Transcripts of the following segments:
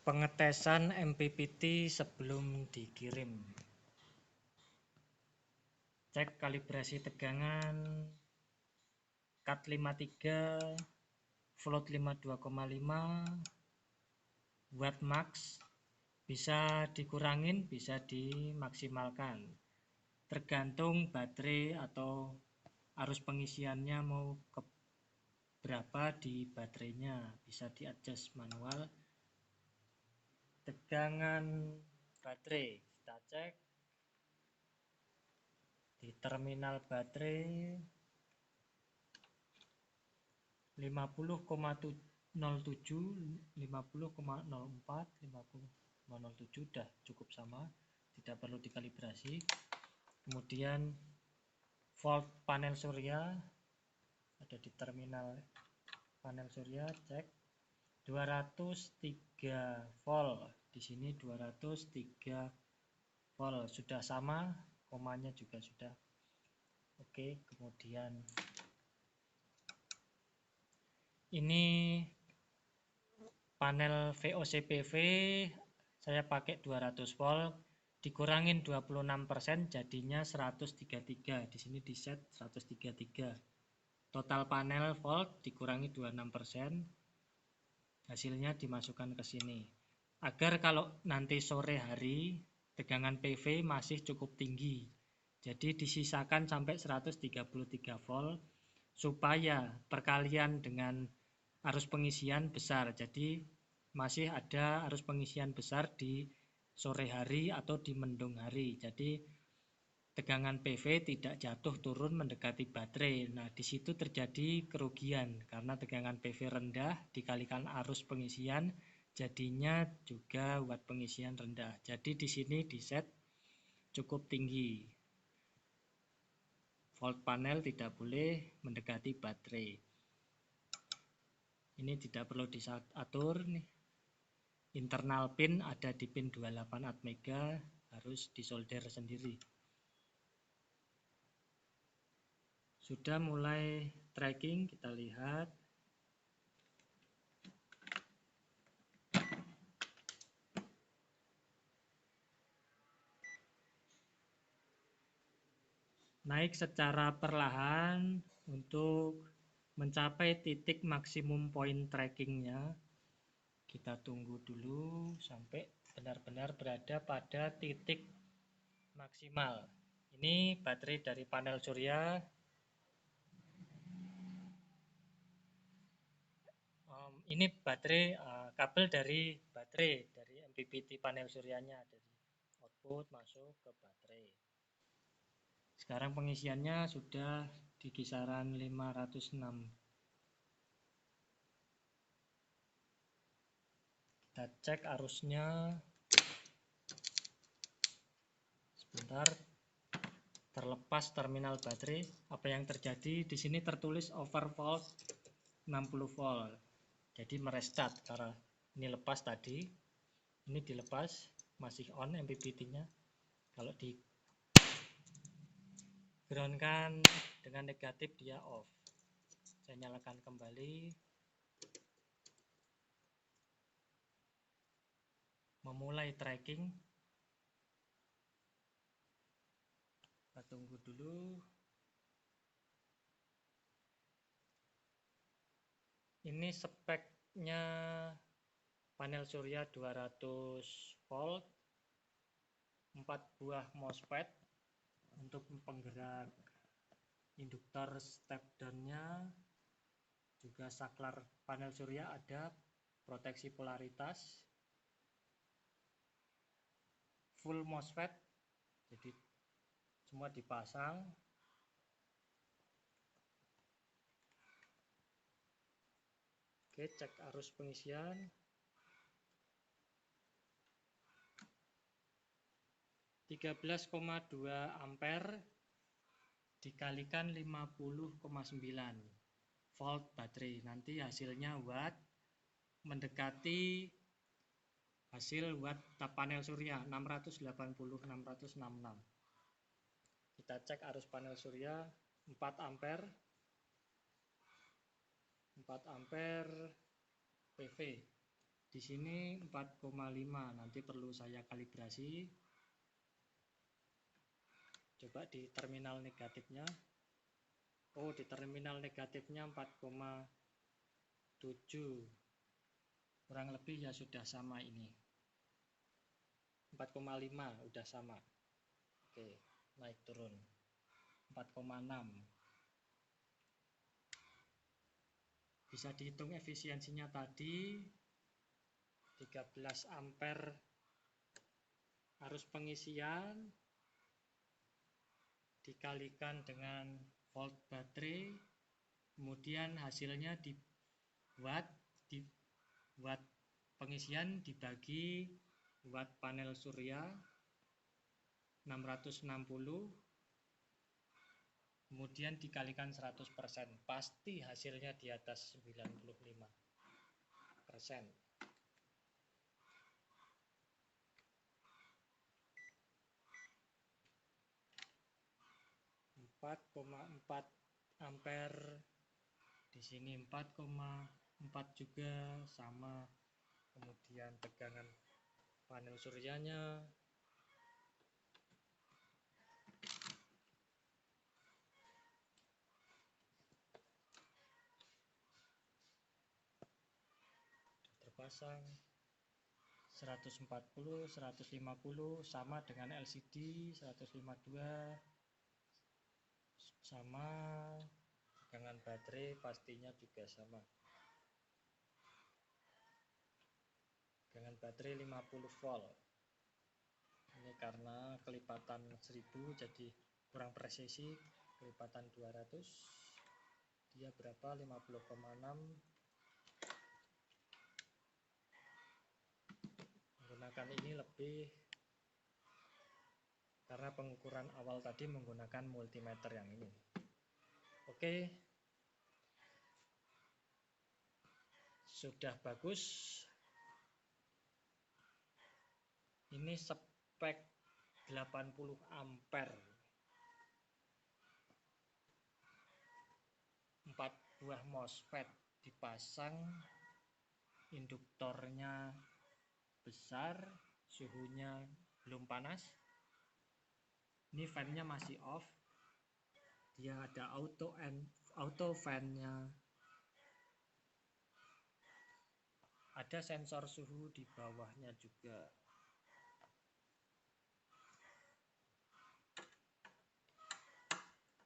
Pengetesan MPPT sebelum dikirim. Cek kalibrasi tegangan, cut 53, float 52,5, watt max, bisa dikurangin, bisa dimaksimalkan. Tergantung baterai atau arus pengisiannya mau ke berapa di baterainya, bisa di adjust manual. Tegangan baterai kita cek di terminal baterai 50,07, 50,04, 50,07 udah cukup sama, tidak perlu dikalibrasi. Kemudian volt panel surya ada di terminal panel surya, cek 203 volt. Di sini 203 volt sudah sama, komanya juga sudah oke. Kemudian ini panel VOC-PV saya pakai 200 volt, dikurangin 26% jadinya 133. Di sini di set 133. Total panel volt dikurangi 26%, hasilnya dimasukkan ke sini. Agar kalau nanti sore hari tegangan PV masih cukup tinggi, jadi disisakan sampai 133 volt supaya perkalian dengan arus pengisian besar. Jadi masih ada arus pengisian besar di sore hari atau di mendung hari. Jadi tegangan PV tidak jatuh turun mendekati baterai. Nah, di situ terjadi kerugian karena tegangan PV rendah dikalikan arus pengisian, jadinya juga watt pengisian rendah. Jadi di sini di set cukup tinggi. Volt panel tidak boleh mendekati baterai. Ini tidak perlu diatur nih. Internal pin ada di pin 28 atmega, harus disolder sendiri. Sudah mulai tracking, kita lihat. Naik secara perlahan untuk mencapai titik maksimum point trackingnya. Kita tunggu dulu sampai benar-benar berada pada titik maksimal. Ini baterai dari panel surya. Ini baterai, kabel dari baterai dari MPPT panel suryanya, dari output masuk ke baterai. Sekarang pengisiannya sudah di kisaran 506. Kita cek arusnya. Sebentar. Terlepas terminal baterai. Apa yang terjadi? Di sini tertulis overvolt 60 volt. Jadi merestart karena ini lepas tadi. Ini dilepas, masih on MPPT-nya. Kalau di groundkan dengan negatif dia off. Saya nyalakan kembali. Memulai tracking. Kita tunggu dulu. Ini speknya panel surya 200 volt, 4 buah MOSFET untuk penggerak induktor step down-nya. Juga saklar panel surya ada, proteksi polaritas, full MOSFET, jadi semua dipasang. Oke, cek arus pengisian. (13,2 ampere dikalikan 50,9 volt baterai. Nanti hasilnya watt mendekati hasil watt panel surya 680-666. Kita cek arus panel surya 4 ampere. 4 ampere PV. Di sini 4,5, nanti perlu saya kalibrasi. Coba di terminal negatifnya. Oh, di terminal negatifnya 4,7. Kurang lebih ya sudah sama ini. 4,5 udah sama. Oke, naik turun. 4,6. Bisa dihitung efisiensinya tadi 13 ampere arus pengisian dikalikan dengan volt baterai, kemudian hasilnya di watt pengisian dibagi watt panel surya 660, kemudian dikalikan 100%, pasti hasilnya di atas 95%. 4,4 ampere, di sini 4,4 juga sama. Kemudian tegangan panel suryanya terpasang 140, 150 sama dengan LCD, 152 sama, tegangan baterai pastinya juga sama. Tegangan baterai 50 volt. Ini karena kelipatan 1000 jadi kurang presisi, kelipatan 200. Dia berapa? 50,6. Menggunakan ini lebih karena pengukuran awal tadi menggunakan multimeter yang ini. Oke, sudah bagus. Ini spek 80 ampere, 4 buah MOSFET dipasang, induktornya besar, suhunya belum panas. Ini fan-nya masih off, dia ada auto fan-nya. Ada sensor suhu di bawahnya juga.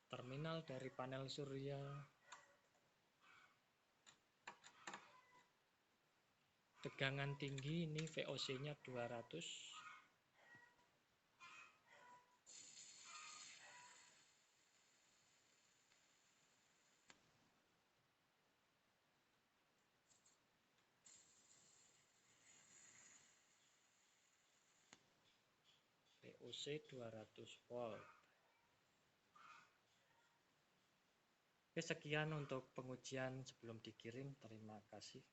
Terminal dari panel surya. Tegangan tinggi ini VOC-nya 200. VOC 200 volt. Oke, sekian untuk pengujian sebelum dikirim. Terima kasih.